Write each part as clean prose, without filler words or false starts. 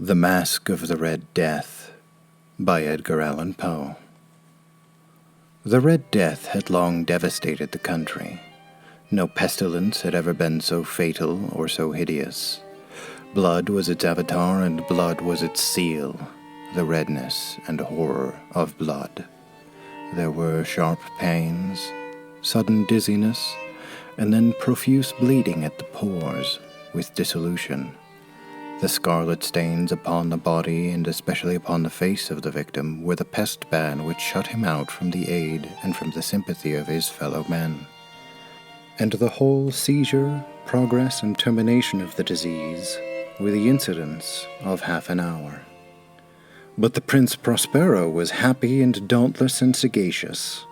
The Masque of the Red Death by Edgar Allan Poe. The Red Death had long devastated the country. No pestilence had ever been so fatal or so hideous. Blood was its avatar, and blood was its seal, the redness and horror of blood. There were sharp pains, sudden dizziness, and then profuse bleeding at the pores, with dissolution. The scarlet stains upon the body, and especially upon the face of the victim, were the pest ban which shut him out from the aid and from the sympathy of his fellow men. And the whole seizure, progress, and termination of the disease were the incidents of half an hour. But the Prince Prospero was happy and dauntless and sagacious.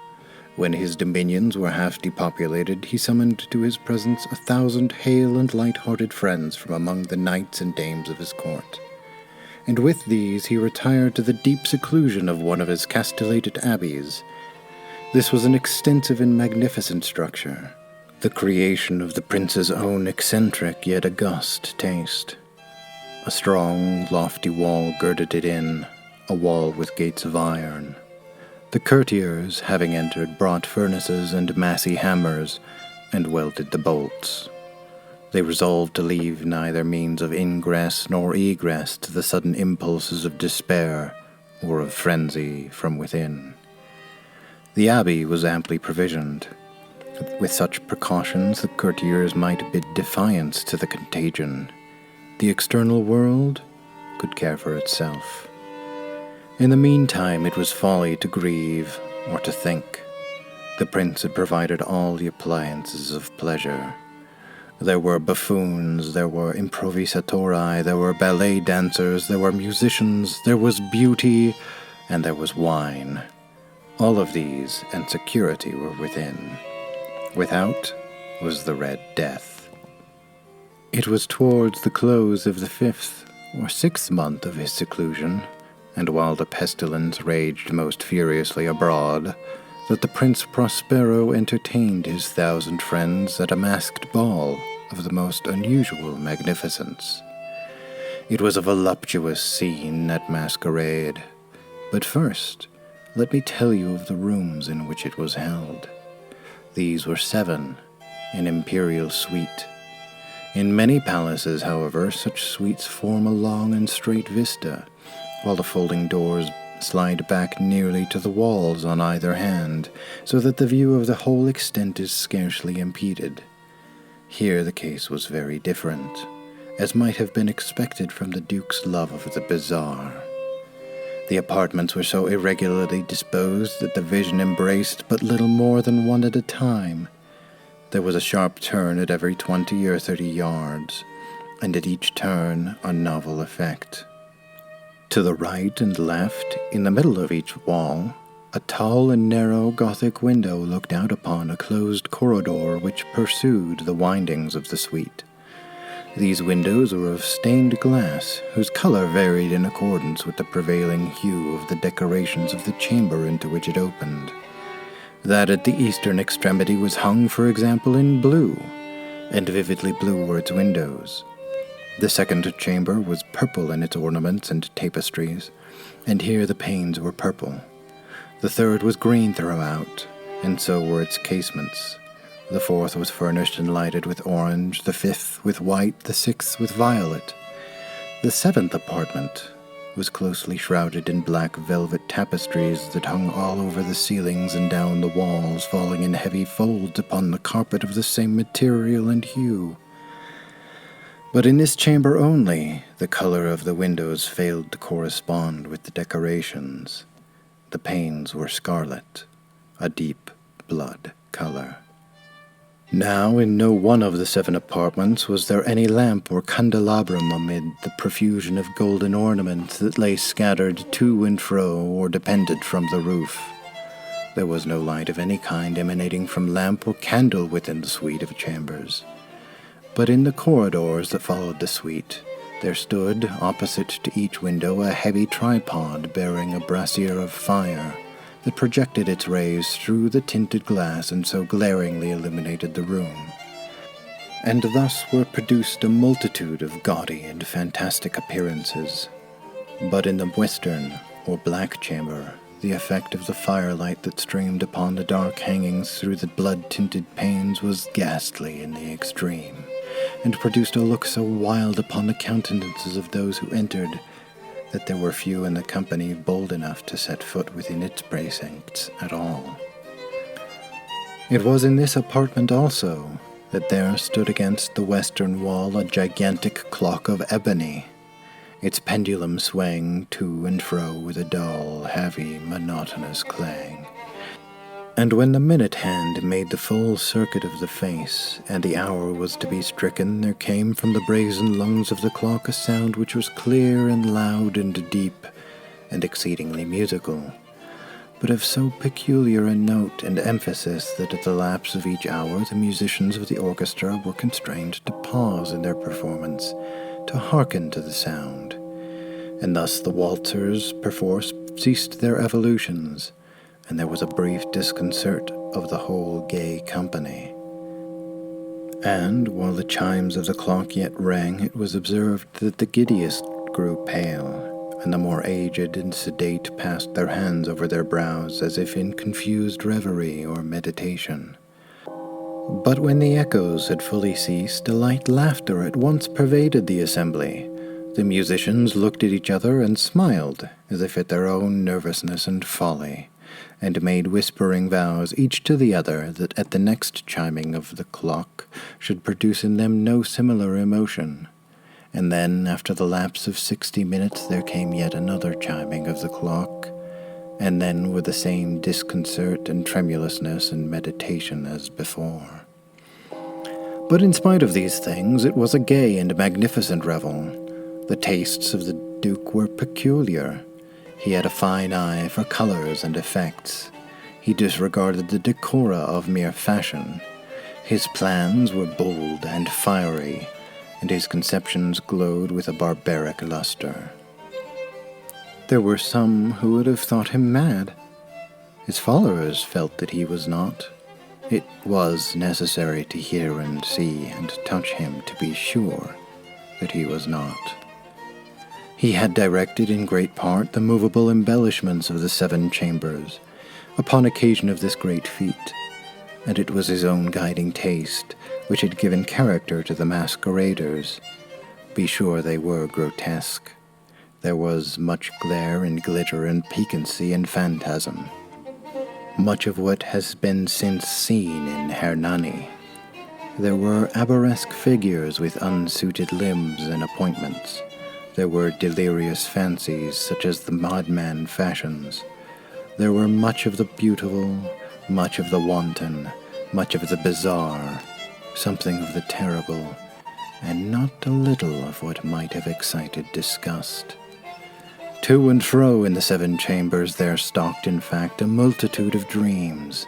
When his dominions were half depopulated, he summoned to his presence 1,000 hale and light-hearted friends from among the knights and dames of his court. And with these he retired to the deep seclusion of one of his castellated abbeys. This was an extensive and magnificent structure, the creation of the prince's own eccentric yet august taste. A strong, lofty wall girded it in, a wall with gates of iron. The courtiers, having entered, brought furnaces and massy hammers, and welded the bolts. They resolved to leave neither means of ingress nor egress to the sudden impulses of despair or of frenzy from within. The abbey was amply provisioned. With such precautions, the courtiers might bid defiance to the contagion. The external world could care for itself. In the meantime, it was folly to grieve or to think. The prince had provided all the appliances of pleasure. There were buffoons, there were improvisatori, there were ballet dancers, there were musicians, there was beauty, and there was wine. All of these and security were within. Without was the Red Death. It was towards the close of the 5th or 6th month of his seclusion, and while the pestilence raged most furiously abroad, that the Prince Prospero entertained his 1,000 friends at a masked ball of the most unusual magnificence. It was a voluptuous scene at masquerade, but first let me tell you of the rooms in which it was held. These were 7, an imperial suite. In many palaces, however, such suites form a long and straight vista, while the folding doors slide back nearly to the walls on either hand, so that the view of the whole extent is scarcely impeded. Here the case was very different, as might have been expected from the Duke's love of the bizarre. The apartments were so irregularly disposed that the vision embraced but little more than one at a time. There was a sharp turn at every 20 or 30 yards, and at each turn a novel effect. To the right and left, in the middle of each wall, a tall and narrow Gothic window looked out upon a closed corridor which pursued the windings of the suite. These windows were of stained glass, whose color varied in accordance with the prevailing hue of the decorations of the chamber into which it opened. That at the eastern extremity was hung, for example, in blue, and vividly blue were its windows. The second chamber was purple in its ornaments and tapestries, and here the panes were purple. The third was green throughout, and so were its casements. The fourth was furnished and lighted with orange, the 5th with white, the 6th with violet. The 7th apartment was closely shrouded in black velvet tapestries that hung all over the ceilings and down the walls, falling in heavy folds upon the carpet of the same material and hue. But in this chamber only, the color of the windows failed to correspond with the decorations. The panes were scarlet, a deep blood color. Now in no one of the 7 apartments was there any lamp or candelabrum amid the profusion of golden ornaments that lay scattered to and fro or depended from the roof. There was no light of any kind emanating from lamp or candle within the suite of chambers. But in the corridors that followed the suite, there stood, opposite to each window, a heavy tripod bearing a brazier of fire that projected its rays through the tinted glass and so glaringly illuminated the room. And thus were produced a multitude of gaudy and fantastic appearances, But in the western, or black chamber, the effect of the firelight that streamed upon the dark hangings through the blood-tinted panes was ghastly in the extreme, and produced a look so wild upon the countenances of those who entered, that there were few in the company bold enough to set foot within its precincts at all. It was in this apartment also that there stood against the western wall a gigantic clock of ebony, its pendulum swaying to and fro with a dull, heavy, monotonous clang. And when the minute hand made the full circuit of the face, and the hour was to be stricken, there came from the brazen lungs of the clock a sound which was clear and loud and deep, and exceedingly musical, but of so peculiar a note and emphasis that at the lapse of each hour the musicians of the orchestra were constrained to pause in their performance, to hearken to the sound, and thus the waltzers perforce ceased their evolutions, and there was a brief disconcert of the whole gay company. And while the chimes of the clock yet rang, it was observed that the giddiest grew pale, and the more aged and sedate passed their hands over their brows as if in confused reverie or meditation. But when the echoes had fully ceased, a light laughter at once pervaded the assembly. The musicians looked at each other and smiled, as if at their own nervousness and folly, and made whispering vows each to the other that at the next chiming of the clock should produce in them no similar emotion. And then, after the lapse of 60 minutes, there came yet another chiming of the clock, and then with the same disconcert and tremulousness and meditation as before. But in spite of these things, it was a gay and magnificent revel. The tastes of the Duke were peculiar. He had a fine eye for colors and effects. He disregarded the decora of mere fashion. His plans were bold and fiery, and his conceptions glowed with a barbaric luster. There were some who would have thought him mad. His followers felt that he was not. It was necessary to hear and see and touch him to be sure that he was not. He had directed in great part the movable embellishments of the 7 chambers upon occasion of this great feat, and it was his own guiding taste which had given character to the masqueraders. Be sure they were grotesque. There was much glare and glitter and piquancy and phantasm, much of what has been since seen in Hernani. There were arabesque figures with unsuited limbs and appointments. There were delirious fancies such as the madman fashions. There were much of the beautiful, much of the wanton, much of the bizarre, something of the terrible, and not a little of what might have excited disgust. To and fro in the 7 chambers there stalked, in fact, a multitude of dreams,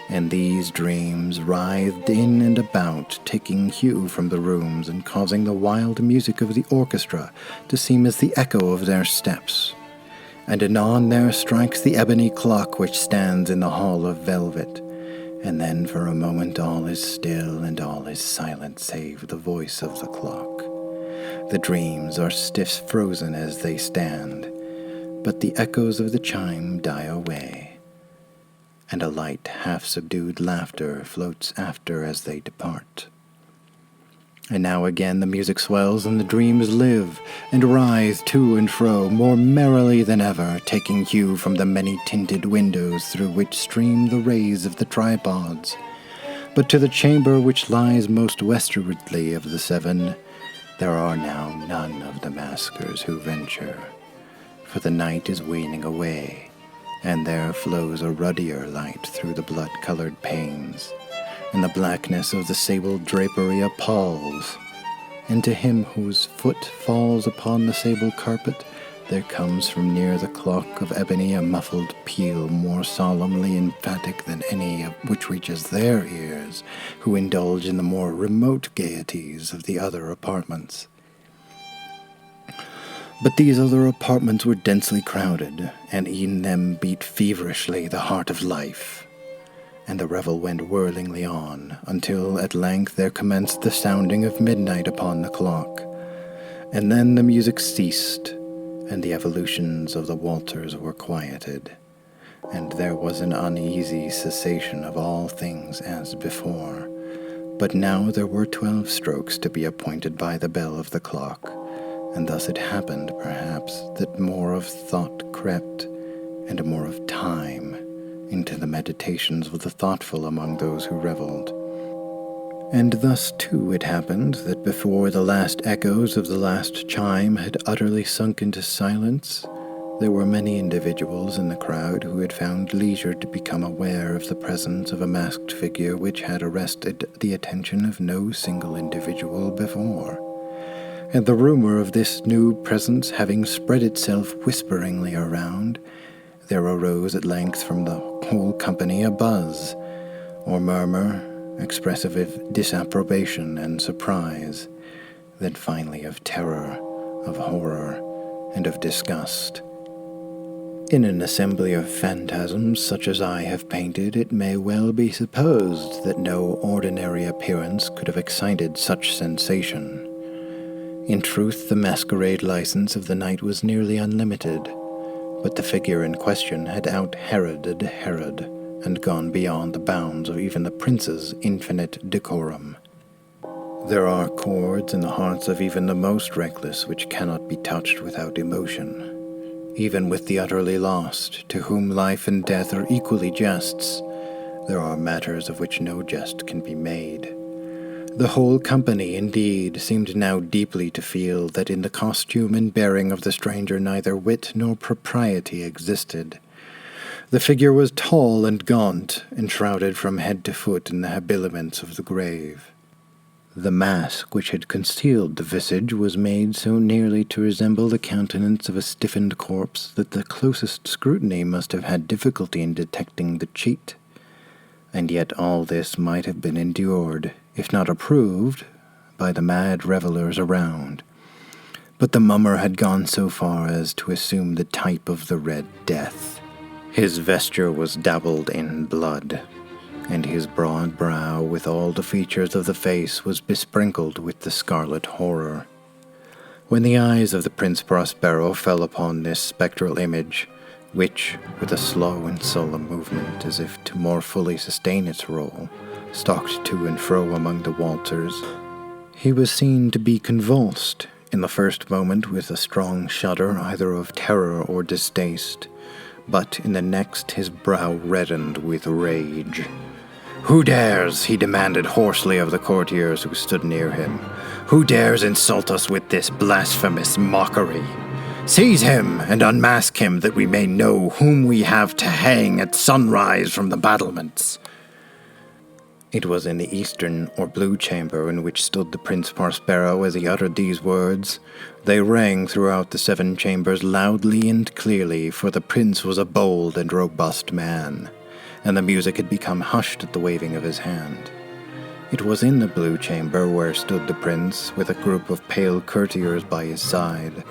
and these dreams writhed in and about, taking hue from the rooms and causing the wild music of the orchestra to seem as the echo of their steps. And anon there strikes the ebony clock which stands in the hall of velvet, and then for a moment all is still and all is silent save the voice of the clock. The dreams are stiff frozen as they stand, but the echoes of the chime die away, and a light half-subdued laughter floats after as they depart. And now again the music swells, and the dreams live, and writhe to and fro more merrily than ever, taking hue from the many-tinted windows through which stream the rays of the tripods. But to the chamber which lies most westwardly of the 7, there are now none of the maskers who venture, for the night is waning away, and there flows a ruddier light through the blood-colored panes, and the blackness of the sable drapery appalls, and to him whose foot falls upon the sable carpet, there comes from near the clock of ebony a muffled peal more solemnly emphatic than any of which reaches their ears, who indulge in the more remote gaieties of the other apartments. But these other apartments were densely crowded, and in them beat feverishly the heart of life, and the revel went whirlingly on, until at length there commenced the sounding of midnight upon the clock, and then the music ceased, and the evolutions of the walters were quieted, and there was an uneasy cessation of all things as before. But now there were 12 strokes to be appointed by the bell of the clock, and thus it happened, perhaps, that more of thought crept, and more of time, into the meditations of the thoughtful among those who revelled. And thus, too, it happened that before the last echoes of the last chime had utterly sunk into silence, there were many individuals in the crowd who had found leisure to become aware of the presence of a masked figure which had arrested the attention of no single individual before. And the rumor of this new presence having spread itself whisperingly around, there arose at length from the whole company a buzz, or murmur, expressive of disapprobation and surprise, then finally of terror, of horror, and of disgust. In an assembly of phantasms such as I have painted, it may well be supposed that no ordinary appearance could have excited such sensation. In truth, the masquerade license of the night was nearly unlimited, but the figure in question had out-Heroded Herod, and gone beyond the bounds of even the prince's infinite decorum. There are chords in the hearts of even the most reckless which cannot be touched without emotion. Even with the utterly lost, to whom life and death are equally jests, there are matters of which no jest can be made. The whole company, indeed, seemed now deeply to feel that in the costume and bearing of the stranger neither wit nor propriety existed. The figure was tall and gaunt, enshrouded from head to foot in the habiliments of the grave. The mask which had concealed the visage was made so nearly to resemble the countenance of a stiffened corpse that the closest scrutiny must have had difficulty in detecting the cheat. And yet all this might have been endured, if not approved, by the mad revellers around. But the mummer had gone so far as to assume the type of the Red Death. His vesture was dabbled in blood, and his broad brow, with all the features of the face, was besprinkled with the scarlet horror. When the eyes of the Prince Prospero fell upon this spectral image, which, with a slow and solemn movement, as if to more fully sustain its role, stalked to and fro among the walters, he was seen to be convulsed, in the first moment with a strong shudder either of terror or distaste, but in the next his brow reddened with rage. "Who dares," he demanded hoarsely of the courtiers who stood near him, "who dares insult us with this blasphemous mockery? Seize him and unmask him, that we may know whom we have to hang at sunrise from the battlements." It was in the eastern or blue chamber in which stood the Prince Prospero as he uttered these words. They rang throughout the 7 chambers loudly and clearly, for the prince was a bold and robust man, and the music had become hushed at the waving of his hand. It was in the blue chamber where stood the prince, with a group of pale courtiers by his side.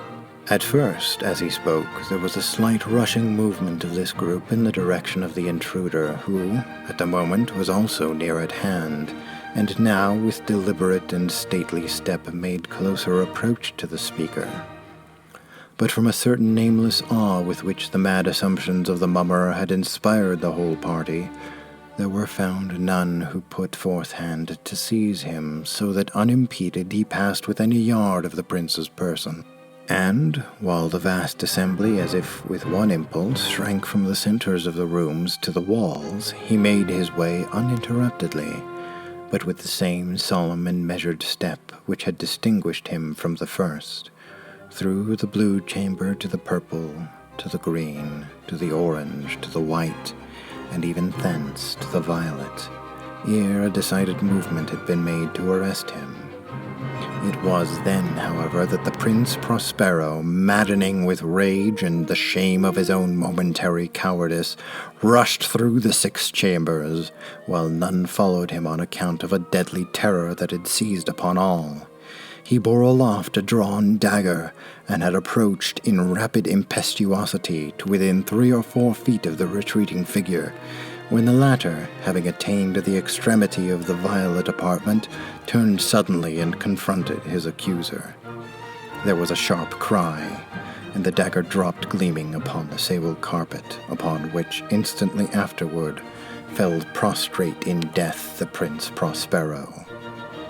At first, as he spoke, there was a slight rushing movement of this group in the direction of the intruder, who, at the moment, was also near at hand, and now, with deliberate and stately step, made closer approach to the speaker. But from a certain nameless awe with which the mad assumptions of the mummer had inspired the whole party, there were found none who put forth hand to seize him, so that unimpeded he passed within a yard of the prince's person. And, while the vast assembly, as if with one impulse, shrank from the centers of the rooms to the walls, he made his way uninterruptedly, but with the same solemn and measured step which had distinguished him from the first, through the blue chamber to the purple, to the green, to the orange, to the white, and even thence to the violet, ere a decided movement had been made to arrest him. It was then, however, that the Prince Prospero, maddening with rage and the shame of his own momentary cowardice, rushed through the 6 chambers, while none followed him on account of a deadly terror that had seized upon all. He bore aloft a drawn dagger, and had approached in rapid impetuosity to within 3 or 4 feet of the retreating figure, when the latter, having attained the extremity of the violet apartment, turned suddenly and confronted his accuser. There was a sharp cry, and the dagger dropped gleaming upon the sable carpet, upon which instantly afterward fell prostrate in death the Prince Prospero.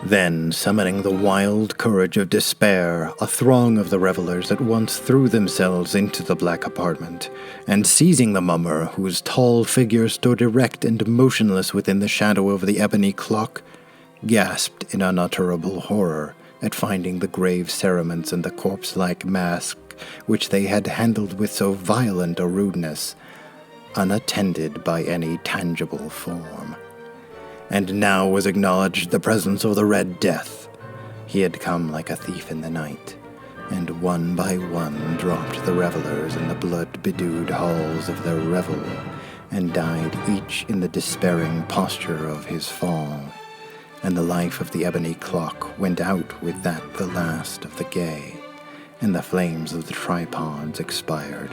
Then, summoning the wild courage of despair, a throng of the revelers at once threw themselves into the black apartment, and seizing the mummer, whose tall figure stood erect and motionless within the shadow of the ebony clock, gasped in unutterable horror at finding the grave cerements and the corpse-like mask which they had handled with so violent a rudeness, unattended by any tangible form. And now was acknowledged the presence of the Red Death. He had come like a thief in the night, and one by one dropped the revelers in the blood-bedewed halls of their revel, and died each in the despairing posture of his fall. And the life of the ebony clock went out with that the last of the gay, and the flames of the tripods expired,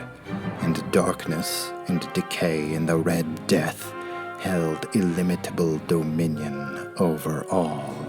and darkness and decay and the Red Death held illimitable dominion over all.